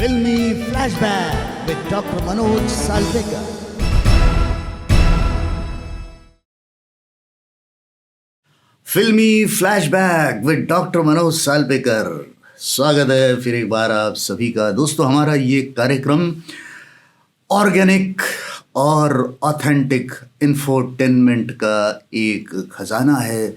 Filmy Flashback with Dr. Manoj Salvekar. फिल्मी flashback with doctor Manoj सालपेकर। स्वागत है फिर एक बार आप सभी का। दोस्तों, हमारा ये कार्यक्रम ऑर्गेनिक और ऑथेंटिक इंफोटेनमेंट का एक खजाना है।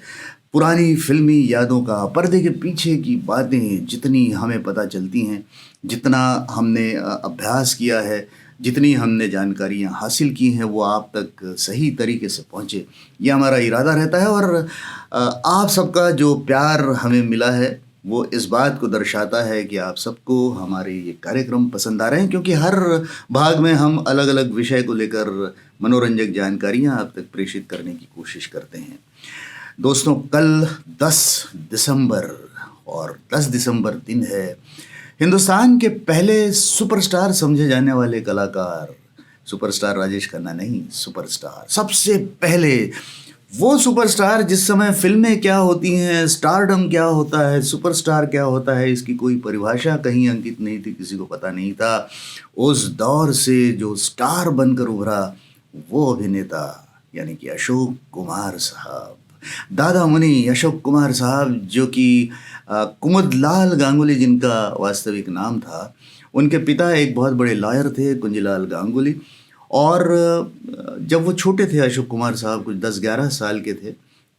पुरानी फिल्मी यादों का, पर्दे के पीछे की बातें जितनी हमें पता चलती हैं, जितना हमने अभ्यास किया है, जितनी हमने जानकारियाँ हासिल की हैं, वो आप तक सही तरीके से पहुँचे, ये हमारा इरादा रहता है। और आप सबका जो प्यार हमें मिला है वो इस बात को दर्शाता है कि आप सबको हमारे ये कार्यक्रम पसंद आ रहे हैं, क्योंकि हर भाग में हम अलग अलग विषय को लेकर मनोरंजक जानकारियाँ आप तक प्रेषित करने की कोशिश करते हैं। दोस्तों, कल 10 दिसंबर और 10 दिसंबर दिन है हिंदुस्तान के पहले सुपरस्टार समझे जाने वाले कलाकार, सुपरस्टार राजेश खन्ना नहीं, सुपरस्टार, सबसे पहले वो सुपरस्टार जिस समय फिल्में क्या होती हैं, स्टारडम क्या होता है, सुपरस्टार क्या होता है, इसकी कोई परिभाषा कहीं अंकित नहीं थी, किसी को पता नहीं था। उस दौर से जो स्टार बनकर उभरा वो अभिनेता यानी कि अशोक कुमार साहब, दादा मुनि अशोक कुमार साहब, जो कि कुमुदलाल गांगुली जिनका वास्तविक नाम था। उनके पिता एक बहुत बड़े लॉयर थे, कुंजीलाल गांगुली। और जब वो छोटे थे, अशोक कुमार साहब कुछ 10-11 साल के थे,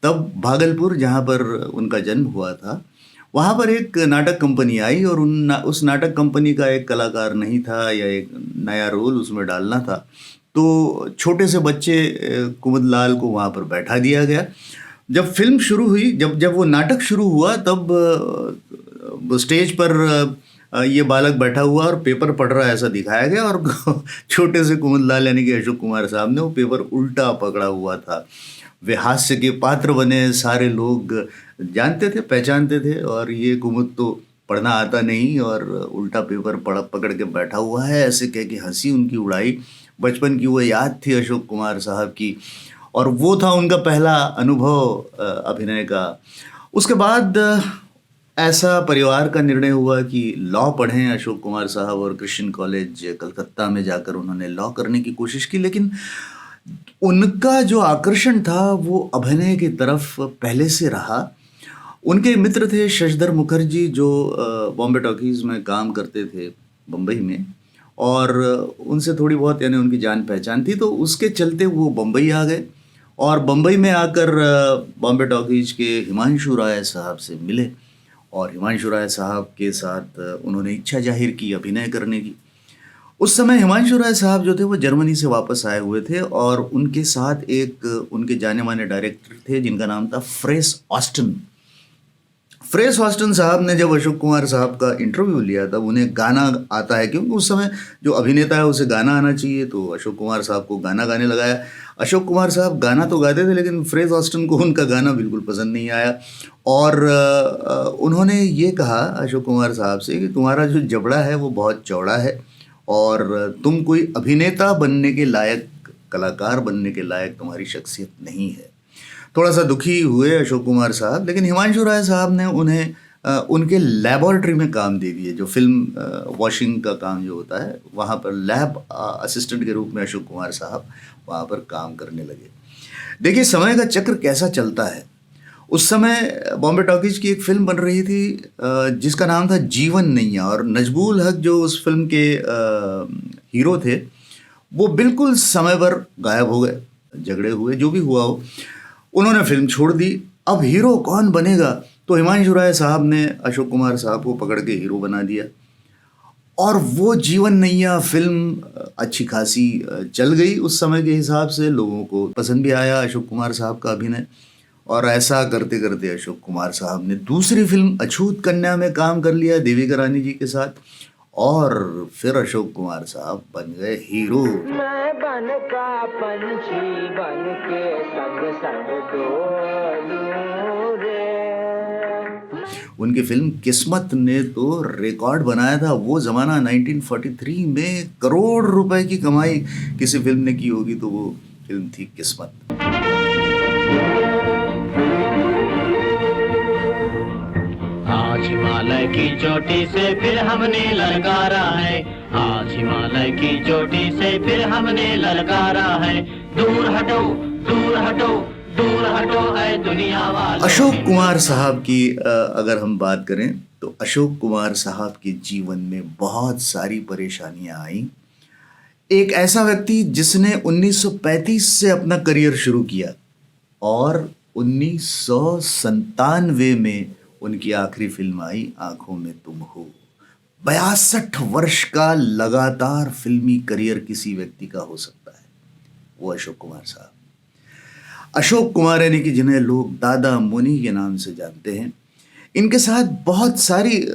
तब भागलपुर, जहाँ पर उनका जन्म हुआ था, वहाँ पर एक नाटक कंपनी आई और उस नाटक कंपनी का एक कलाकार नहीं था या एक नया रोल उसमें डालना था, तो छोटे से बच्चे कुमुदलाल को वहाँ पर बैठा दिया गया। जब फिल्म शुरू हुई, जब वो नाटक शुरू हुआ, तब स्टेज पर ये बालक बैठा हुआ और पेपर पढ़ रहा है ऐसा दिखाया गया, और छोटे से कुमुदलाल यानी कि अशोक कुमार साहब ने वो पेपर उल्टा पकड़ा हुआ था। वे हास्य के पात्र बने, सारे लोग जानते थे, पहचानते थे, और ये कुमुद तो पढ़ना आता नहीं और उल्टा पेपर पकड़ के बैठा हुआ है, ऐसे कह के हंसी उनकी उड़ाई। बचपन की वो याद थी अशोक कुमार साहब की, और वो था उनका पहला अनुभव अभिनय का। उसके बाद ऐसा परिवार का निर्णय हुआ कि लॉ पढ़ें अशोक कुमार साहब, और क्रिश्चियन कॉलेज कलकत्ता में जाकर उन्होंने लॉ करने की कोशिश की। लेकिन उनका जो आकर्षण था वो अभिनय की तरफ पहले से रहा। उनके मित्र थे शशधर मुखर्जी, जो बॉम्बे टॉकीज़ में काम करते थे बम्बई में, और उनसे थोड़ी बहुत यानी उनकी जान पहचान थी, तो उसके चलते वो बम्बई आ गए। और बम्बई में आकर बॉम्बे टॉकीज़ के हिमांशु राय साहब से मिले, और हिमांशु राय साहब के साथ उन्होंने इच्छा जाहिर की अभिनय करने की। उस समय हिमांशु राय साहब जो थे वो जर्मनी से वापस आए हुए थे, और उनके साथ एक उनके जाने माने डायरेक्टर थे जिनका नाम था फ्रेस ऑस्टन। फ्रेस ऑस्टन साहब ने जब अशोक कुमार साहब का इंटरव्यू लिया, तब उन्हें गाना आता है, क्योंकि उस समय जो अभिनेता है उसे गाना आना चाहिए, तो अशोक कुमार साहब को गाना गाने लगाया। अशोक कुमार साहब गाना तो गाते थे, लेकिन फ्रेस ऑस्टन को उनका गाना बिल्कुल पसंद नहीं आया, और उन्होंने ये कहा अशोक कुमार साहब से कि तुम्हारा जो जबड़ा है वो बहुत चौड़ा है, और तुम कोई अभिनेता बनने के लायक, कलाकार बनने के लायक तुम्हारी शख्सियत नहीं है। थोड़ा सा दुखी हुए अशोक कुमार साहब, लेकिन हिमांशु राय साहब ने उन्हें उनके लैबोरेटरी में काम दे दिए। जो फिल्म वॉशिंग का काम जो होता है, वहाँ पर लैब असिस्टेंट के रूप में अशोक कुमार साहब वहाँ पर काम करने लगे। देखिए, समय का चक्र कैसा चलता है। उस समय बॉम्बे टॉकीज की एक फिल्म बन रही थी जिसका नाम था जीवन नैया, और नजबुल हक जो उस फिल्म के हीरो थे, वो बिल्कुल समय पर गायब हो गए, झगड़े हुए, जो भी हुआ हो, उन्होंने फिल्म छोड़ दी। अब हीरो कौन बनेगा, तो हिमांशु राय साहब ने अशोक कुमार साहब को पकड़ के हीरो बना दिया, और वो जीवन नैया फिल्म अच्छी खासी चल गई। उस समय के हिसाब से लोगों को पसंद भी आया अशोक कुमार साहब का अभिनय, और ऐसा करते करते अशोक कुमार साहब ने दूसरी फिल्म अछूत कन्या में काम कर लिया देविका रानी जी के साथ, और फिर अशोक कुमार साहब बन गए हीरो। मैं बन का पंछी बन के संग संग डोलूं रे। उनकी फिल्म किस्मत ने तो रिकॉर्ड बनाया था। वो ज़माना 1943 में करोड़ रुपए की कमाई किसी फिल्म ने की होगी, तो वो फिल्म थी किस्मत। आज आज हिमालय की चोटी से फिर हमने ललकारा है, आज हिमालय की चोटी से फिर हमने ललकारा है। दूर हटो, दूर हटो, दूर हटो है दुनिया वालों। अशोक कुमार साहब की अगर हम बात करें तो अशोक कुमार साहब के जीवन में बहुत सारी परेशानियां आई। एक ऐसा व्यक्ति जिसने 1935 से अपना करियर शुरू किया और 1997 में उनकी आखिरी फिल्म आई आंखों में तुम हो। 62 वर्ष का लगातार फिल्मी करियर किसी व्यक्ति का हो सकता है, वो अशोक कुमार साहब। अशोक कुमार यानी कि जिन्हें लोग दादा मुनि के नाम से जानते हैं, इनके साथ बहुत सारी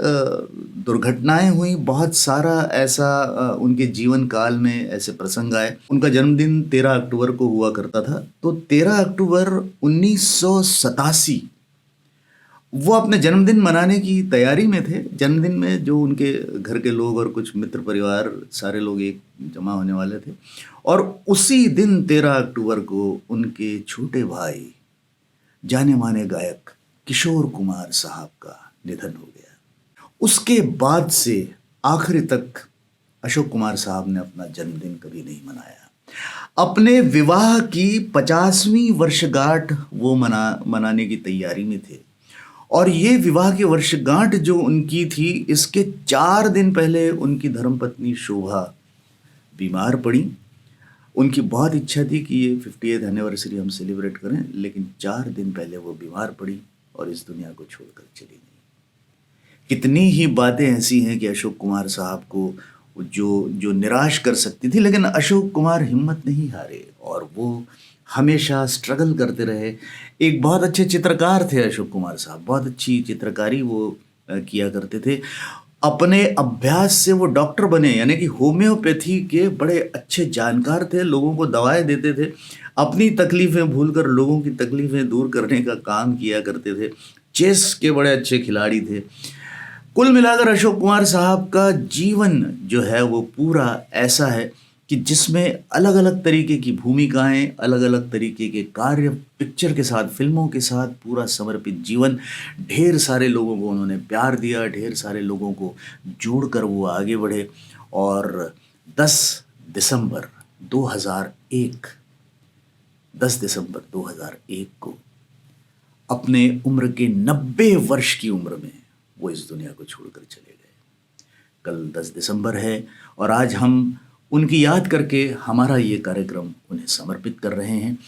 दुर्घटनाएं हुई, बहुत सारा ऐसा उनके जीवन काल में ऐसे प्रसंग आए। उनका जन्मदिन 13 अक्टूबर को हुआ करता था, तो 13 अक्टूबर 1987 वो अपने जन्मदिन मनाने की तैयारी में थे। जन्मदिन में जो उनके घर के लोग और कुछ मित्र परिवार सारे लोग एक जमा होने वाले थे, और उसी दिन 13 अक्टूबर को उनके छोटे भाई जाने माने गायक किशोर कुमार साहब का निधन हो गया। उसके बाद से आखिरी तक अशोक कुमार साहब ने अपना जन्मदिन कभी नहीं मनाया। अपने विवाह की 50वीं वर्षगांठ वो मनाने की तैयारी में थे, और ये विवाह की वर्षगांठ जो उनकी थी, इसके 4 दिन पहले उनकी धर्मपत्नी शोभा बीमार पड़ी। उनकी बहुत इच्छा थी कि ये 50th एनिवर्सरी हम सेलिब्रेट करें, लेकिन 4 दिन पहले वो बीमार पड़ी और इस दुनिया को छोड़कर चली गई। कितनी ही बातें ऐसी हैं कि अशोक कुमार साहब को जो निराश कर सकती थी, लेकिन अशोक कुमार हिम्मत नहीं हारे और वो हमेशा स्ट्रगल करते रहे। एक बहुत अच्छे चित्रकार थे अशोक कुमार साहब, बहुत अच्छी चित्रकारी वो किया करते थे। अपने अभ्यास से वो डॉक्टर बने, यानी कि होम्योपैथी के बड़े अच्छे जानकार थे, लोगों को दवाएं देते थे, अपनी तकलीफ़ें भूलकर लोगों की तकलीफ़ें दूर करने का काम किया करते थे। चेस के बड़े अच्छे खिलाड़ी थे। कुल मिलाकर अशोक कुमार साहब का जीवन जो है वो पूरा ऐसा है कि जिसमें अलग अलग तरीके की भूमिकाएं, अलग अलग तरीके के कार्य, पिक्चर के साथ, फिल्मों के साथ पूरा समर्पित जीवन। ढेर सारे लोगों को उन्होंने प्यार दिया, ढेर सारे लोगों को जोड़कर वो आगे बढ़े। और 10 दिसंबर 2001 को अपने उम्र के 90 वर्ष की उम्र में वो इस दुनिया को छोड़कर चले गए। कल 10 दिसंबर है और आज हम उनकी याद करके हमारा ये कार्यक्रम उन्हें समर्पित कर रहे हैं।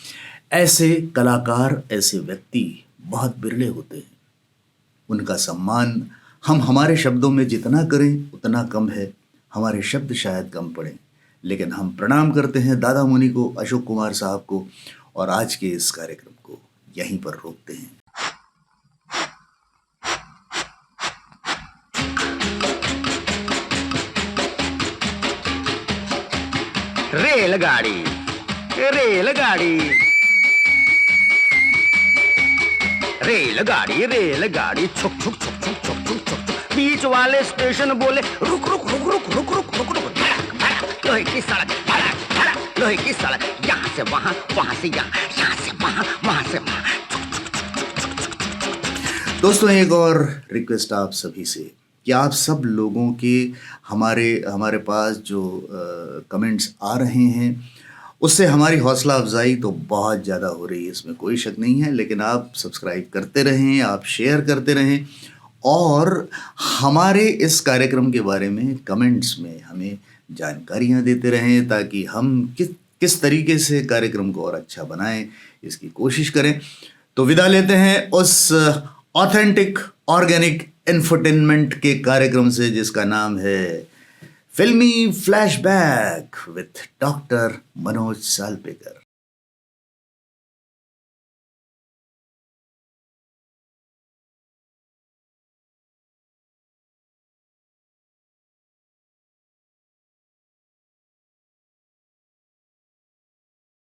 ऐसे कलाकार, ऐसे व्यक्ति बहुत बिरले होते हैं। उनका सम्मान हम हमारे शब्दों में जितना करें उतना कम है। हमारे शब्द शायद कम पड़े, लेकिन हम प्रणाम करते हैं दादा मुनि को, अशोक कुमार साहब को, और आज के इस कार्यक्रम को यहीं पर रोकते हैं। रेलगाड़ी रेलगाड़ी रेलगाड़ी रेलगाड़ी छुक छुक छुक छुक छुक छुक छुक छुक। बीच वाले स्टेशन बोले रुक रुक रुक रुक रुक रुक रुक रुक। धड़क धड़क लोहे की सड़क, धड़क धड़क लोहे की सड़क। यहाँ से वहाँ, वहाँ से यहाँ, यहाँ से वहाँ, वहाँ से वहाँ। दोस्तों, एक और रिक्वेस्ट आप सभी से कि आप सब लोगों के हमारे पास जो कमेंट्स आ रहे हैं उससे हमारी हौसला अफजाई तो बहुत ज़्यादा हो रही है, इसमें कोई शक नहीं है। लेकिन आप सब्सक्राइब करते रहें, आप शेयर करते रहें और हमारे इस कार्यक्रम के बारे में कमेंट्स में हमें जानकारियाँ देते रहें, ताकि हम किस तरीके से कार्यक्रम को और अच्छा बनाएं इसकी कोशिश करें। तो विदा लेते हैं उस ऑथेंटिक ऑर्गेनिक इंफोटेनमेंट के कार्यक्रम से जिसका नाम है फिल्मी फ्लैशबैक विथ डॉक्टर मनोज सालपेकर।